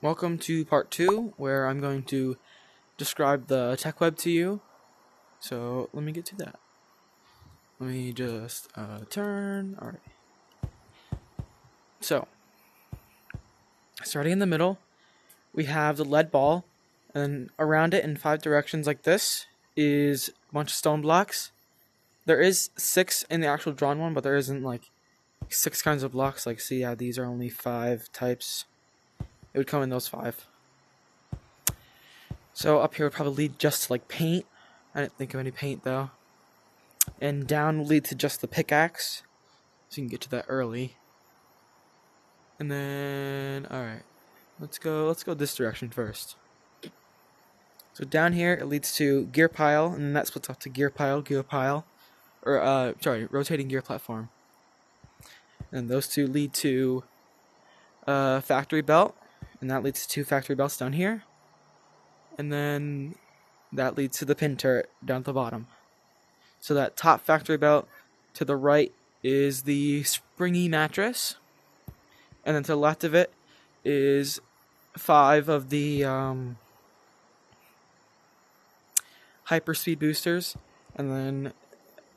Welcome to part 2, where I'm going to describe the tech web to you. So let me get to that. Let me just turn. Alright. So, starting in the middle, we have the lead ball, and around it in 5 directions like this is a bunch of stone blocks. There is 6 in the actual drawn one, but there isn't like 6 kinds of blocks. Like, see, yeah, these are only 5 types. It would come in those 5. So up here would probably lead just to like paint. I didn't think of any paint though. And down would lead to just the pickaxe. So you can get to that early. And then, alright. Let's go this direction first. So down here it leads to gear pile, and then that splits off to gear pile. Or rotating gear platform. And those two lead to factory belt. And that leads to 2 factory belts down here. And then that leads to the pin turret down at the bottom. So that top factory belt to the right is the springy mattress. And then to the left of it is 5 of the hyperspeed boosters. And then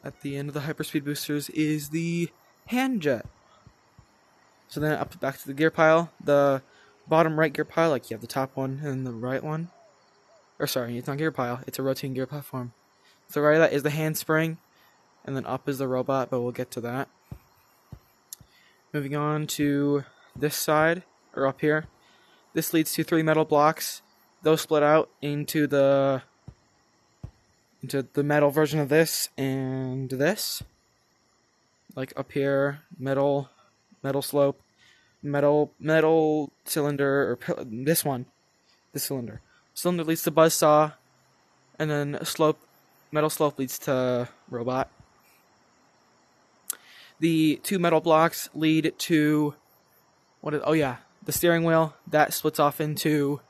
at the end of the hyperspeed boosters is the hand jet. So then back to the gear pile. The bottom right gear pile, like you have the top one and the right one. Or sorry, it's not gear pile, it's a rotating gear platform. So right of that is the handspring, and then up is the robot, but we'll get to that. Moving on to this side, or up here. This leads to 3 metal blocks. Those split out into the metal version of this and this. Like up here, metal slope, metal cylinder, or this cylinder. Cylinder leads to buzzsaw, and then metal slope leads to robot. The 2 metal blocks lead to the steering wheel. That splits off into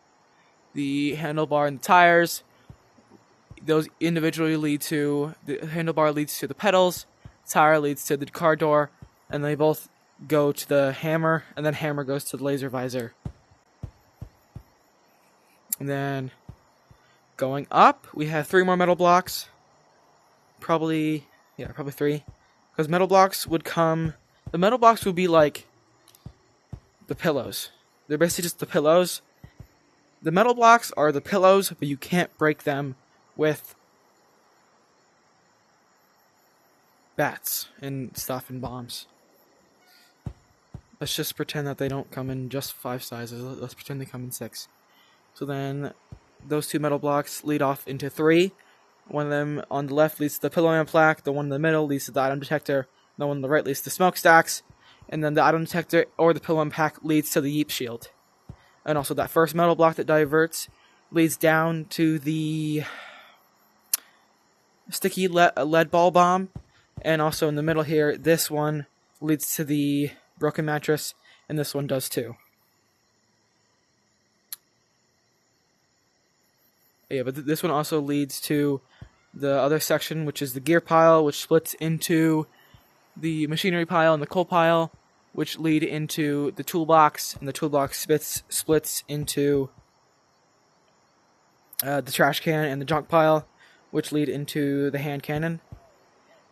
the handlebar and the tires. Those individually lead to the handlebar leads to the pedals, tire leads to the car door, and they both go to the hammer, and then hammer goes to the laser visor. And then going up, we have 3 more metal blocks. Probably 3. Because metal blocks would be like the pillows. They're basically just the pillows. The metal blocks are the pillows, but you can't break them with bats and stuff and bombs. Let's just pretend that they don't come in just 5 sizes. Let's pretend they come in 6. So then those 2 metal blocks lead off into 3. One of them on the left leads to the pillow and plaque. The one in the middle leads to the item detector. The one on the right leads to smokestacks. And then the item detector or the pillow and plaque leads to the yeep shield. And also that first metal block that diverts leads down to the sticky lead ball bomb. And also in the middle here, this one leads to the broken mattress, and this one does too. Yeah, but this one also leads to the other section, which is the gear pile, which splits into the machinery pile and the coal pile, which lead into the toolbox, and the toolbox splits into the trash can and the junk pile, which lead into the hand cannon.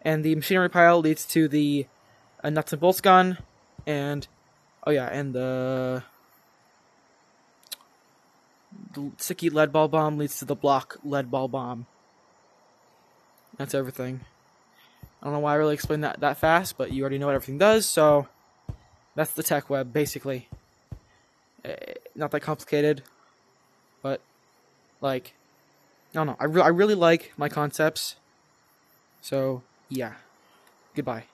And the machinery pile leads to the nuts and bolts gun, and the sticky lead ball bomb leads to the block lead ball bomb. That's everything. I don't know why I really explained that fast, but you already know what everything does, so that's the tech web, basically. Not that complicated, but, like, I don't know. I really like my concepts, so, yeah. Goodbye.